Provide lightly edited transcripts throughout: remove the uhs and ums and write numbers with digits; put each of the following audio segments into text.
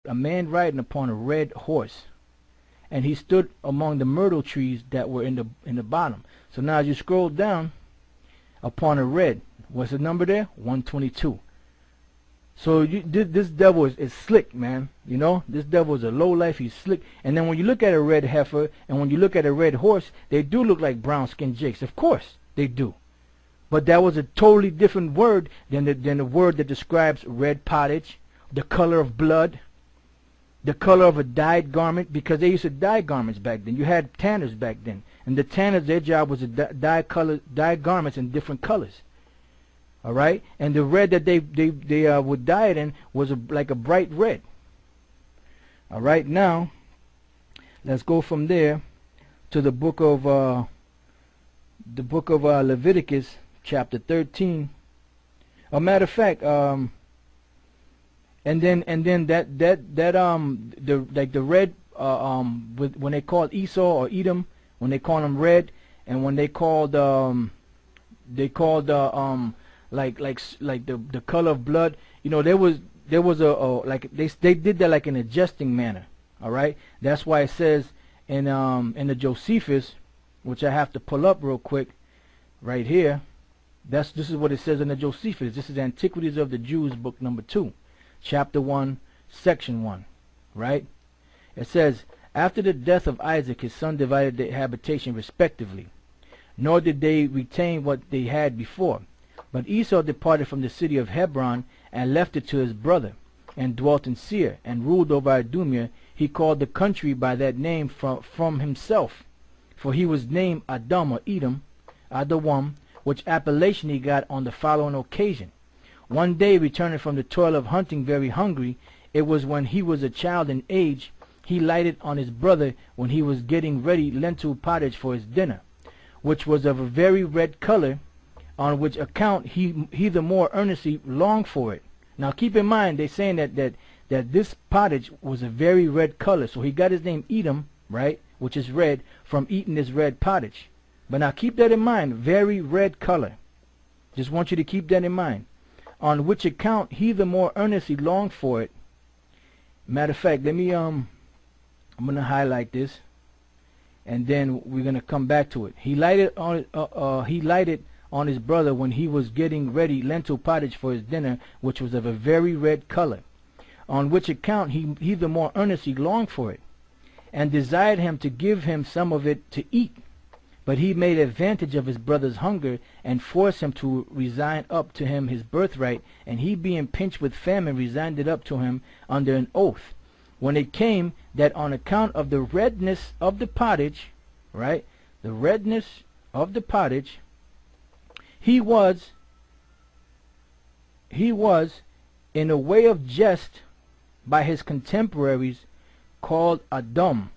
a man riding upon a red horse, and he stood among the myrtle trees that were in the bottom. So now as you scroll down, upon a red, what's the number there? 122. So this devil is slick, man. You know, this devil is a low life. He's slick. And then when you look at a red heifer and when you look at a red horse, they do look like brown skinned jakes. Of course they do. But that was a totally different word than the word that describes red pottage, the color of blood, the color of a dyed garment, because they used to dye garments back then. You had tanners back then, and the tanners, their job was to dye garments in different colors. All right, and the red that they would dye it in was like a bright red. All right, now let's go from there to the book of Leviticus, chapter 13. A matter of fact, and then the red when they called Esau or Edom, when they called him red, and when they called like the color of blood, you know, there was a like they did that like in a jesting manner. All right, that's why it says in the Josephus, which I have to pull up real quick right here. This is what it says in the Josephus. This is Antiquities of the Jews, book number 2, chapter 1, section 1. Right? It says, after the death of Isaac, his son divided their habitation respectively, nor did they retain what they had before. But Esau departed from the city of Hebron and left it to his brother, and dwelt in Seir, and ruled over Idumea. He called the country by that name from himself, for he was named Edom or Edom, Adawam, which appellation he got on the following occasion. One day, returning from the toil of hunting very hungry, it was when he was a child in age, he lighted on his brother when he was getting ready lentil pottage for his dinner, which was of a very red color, on which account he the more earnestly longed for it. Now keep in mind, they're saying that this pottage was a very red color, so he got his name Edom, right, which is red, from eating this red pottage. But now keep that in mind, very red color. Just want you to keep that in mind. On which account he the more earnestly longed for it. Matter of fact, let me I'm gonna highlight this, and then we're gonna come back to it. He lighted on his brother when he was getting ready lentil pottage for his dinner, which was of a very red color. On which account he the more earnestly longed for it, and desired him to give him some of it to eat. But he made advantage of his brother's hunger, and forced him to resign up to him his birthright, and he being pinched with famine resigned it up to him under an oath. When it came that on account of the redness of the pottage, right, the redness of the pottage, he was in a way of jest by his contemporaries called Edom.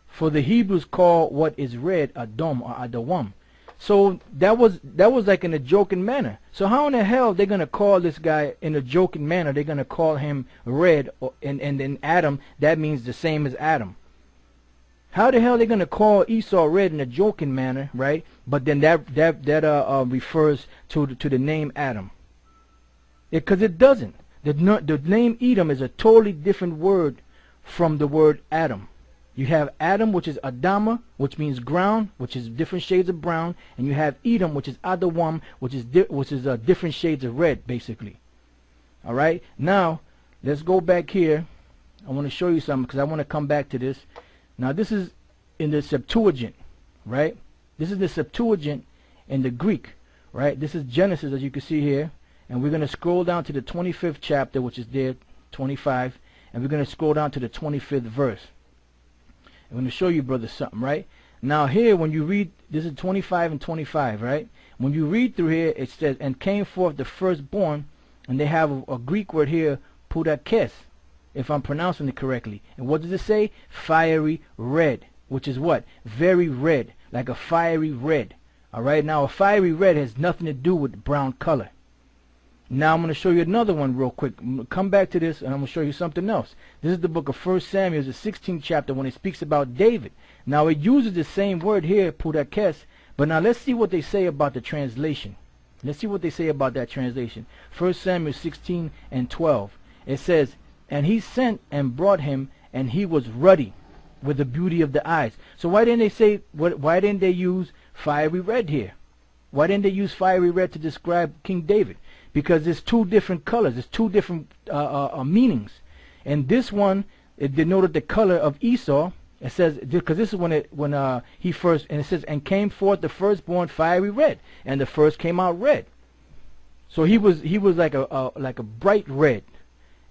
For the Hebrews call what is red Edom or Adawam. So that was like in a joking manner. So how in the hell they're gonna call this guy in a joking manner? They're gonna call him red, and then Adam, that means the same as Adam. How the hell they gonna call Esau red in a joking manner, right? But then that refers to the name Adam. Because it doesn't. The name Edom is a totally different word from the word Adam. You have Adam, which is Adama, which means ground, which is different shades of brown, and you have Edom, which is Adawam, which is different shades of red, basically. All right. Now let's go back here. I want to show you something because I want to come back to this. Now this is in the Septuagint, right? This is the Septuagint in the Greek, right? This is Genesis, as you can see here, and we're going to scroll down to the 25th chapter, which is there, 25, and we're going to scroll down to the 25th verse. I'm going to show you, brother, something, right? Now here, when you read, this is 25 and 25, right? When you read through here, it says, and came forth the firstborn, and they have a Greek word here, pudakes, if I'm pronouncing it correctly. And what does it say? Fiery red, which is what? Very red, like a fiery red. All right, now a fiery red has nothing to do with brown color. Now I'm going to show you another one real quick. I'm going to come back to this, and I'm going to show you something else. This is the book of 1 Samuel, the 16th chapter, when it speaks about David. Now it uses the same word here, pudakes, but now let's see what they say about the translation. Let's see what they say about that translation. 1 Samuel 16 and 12. It says, And he sent and brought him, and he was ruddy with the beauty of the eyes. So why didn't they say, why didn't they use fiery red here? Why didn't they use fiery red to describe King David? Because there's two different colors. There's two different meanings. And this one, it denoted the color of Esau. It says, because this is when he first, and it says, and came forth the firstborn fiery red, and the first came out red. So he was like a bright red,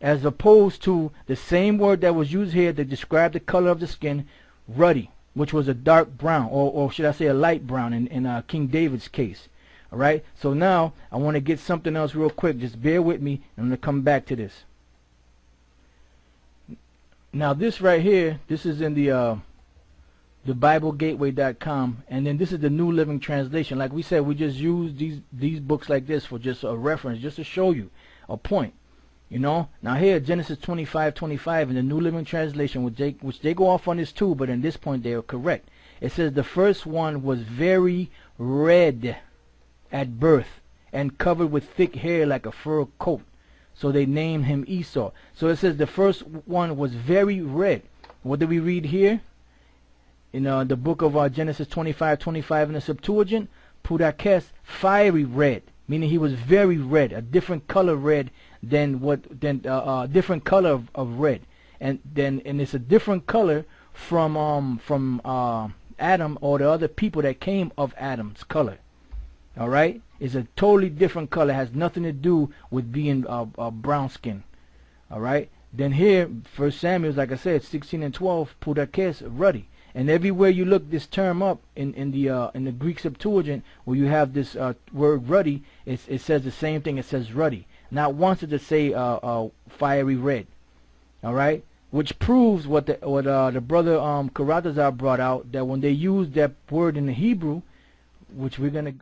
as opposed to the same word that was used here to describe the color of the skin, ruddy, which was a dark brown, or should I say a light brown in King David's case. All right. So now I want to get something else real quick. Just bear with me, and I'm going to come back to this. Now this right here, this is in the BibleGateway.com, and then this is the New Living Translation. Like we said, we just use these books like this for just a reference, just to show you a point. You know, now here Genesis 25:25 in the New Living Translation, which they go off on this too, but in this point they are correct. It says the first one was very red at birth and covered with thick hair like a fur coat. So they named him Esau. So it says the first one was very red. What do we read here? In the book of Genesis 25:25 in the Septuagint, Pudakes, fiery red, meaning he was very red, a different color red than different color of red, and it's a different color from Adam or the other people that came of Adam's color. All right, it's a totally different color. It has nothing to do with being brown skin. All right. Then here, 1 Samuel, like I said, 16 and 12, Pudakes, ruddy. And everywhere you look this term up in the Greek Septuagint, where you have this word ruddy, it says the same thing. It says ruddy. Not once did it say fiery red. All right, which proves what the brother Karatazar brought out, that when they use that word in the Hebrew, which we're gonna.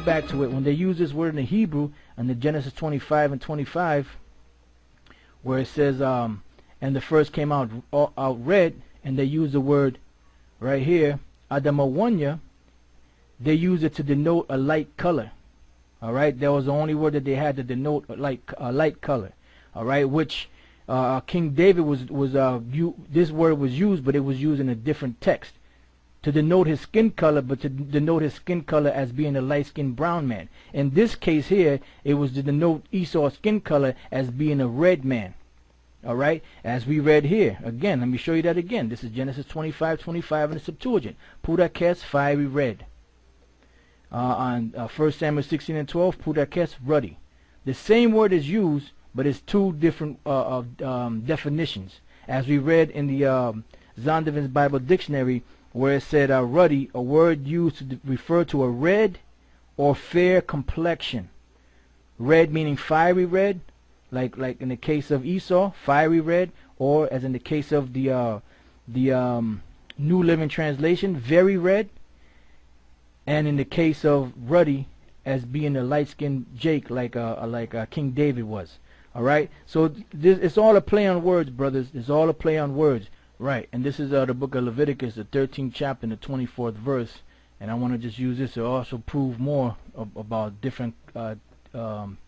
Back to it, when they use this word in the Hebrew in the Genesis 25:25, where it says and the first came out red, and they use the word right here Adamawanya, they use it to denote a light color. All right, that was the only word that they had to denote a light color. All right, which King David this word was used, but it was used in a different text to denote his skin color, but to denote his skin color as being a light-skinned brown man. In this case here, it was to denote Esau's skin color as being a red man. All right, as we read here. Again, let me show you that again. This is Genesis 25:25 in the Septuagint. Pudakes, fiery red. On 1 Samuel 16 and 12, Pudakes, ruddy. The same word is used, but it's two different definitions. As we read in the Zondervan's Bible Dictionary, where it said ruddy, a word used to refer to a red or fair complexion. Red meaning fiery red, like in the case of Esau, fiery red, or as in the case of the New Living Translation, very red, and in the case of ruddy as being a light-skinned Jake, like King David was. All right, so it's all a play on words, brothers. It's all a play on words. Right, and this is the book of Leviticus, the 13th chapter and the 24th verse, and I want to just use this to also prove more about different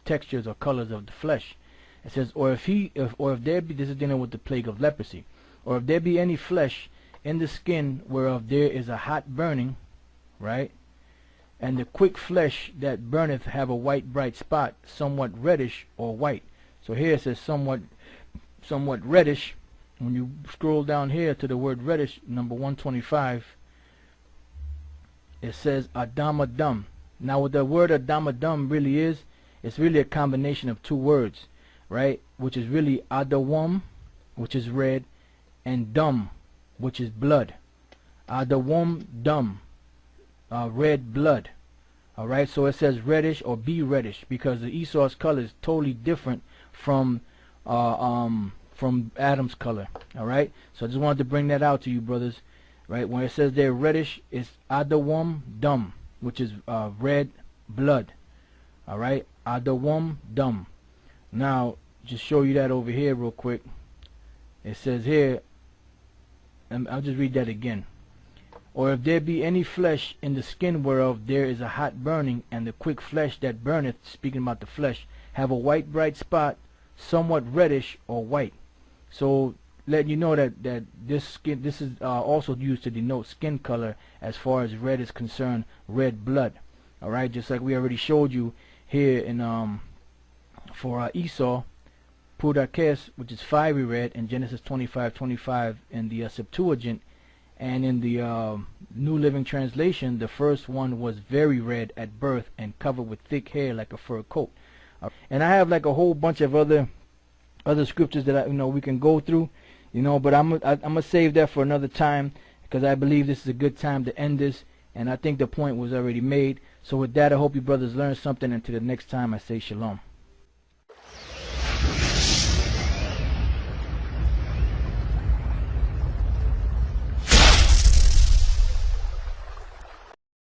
textures or colors of the flesh. It says, or if there be, this is dealing with the plague of leprosy, or if there be any flesh in the skin whereof there is a hot burning, right, and the quick flesh that burneth have a white bright spot, somewhat reddish or white. So here it says somewhat reddish. When you scroll down here to the word reddish, number 125, it says Adamadam. Now what the word Adamadam really is, it's really a combination of two words, right? Which is really Adawam, which is red, and Dum, which is blood. Adawam Dum, red blood. All right, so it says reddish or be reddish, because the Esau's color is totally different from Adam's color. All right, so I just wanted to bring that out to you, brothers. Right, when it says they're reddish, it's Adawam Dum, which is red blood. All right, EDOM dum. Now, just show you that over here real quick. It says here, and I'll just read that again. Or if there be any flesh in the skin whereof there is a hot burning, and the quick flesh that burneth, speaking about the flesh, have a white bright spot, somewhat reddish or white. So letting you know that this is also used to denote skin color as far as red is concerned, red blood. All right, just like we already showed you here in for Esau, Pudakes, which is fiery red in Genesis 25:25 in the Septuagint, and in the New Living Translation, the first one was very red at birth and covered with thick hair like a fur coat. And I have like a whole bunch of other scriptures that we can go through, but I'm gonna save that for another time, because I believe this is a good time to end this, and I think the point was already made. So with that, I hope you brothers learned something. Until the next time, I say shalom.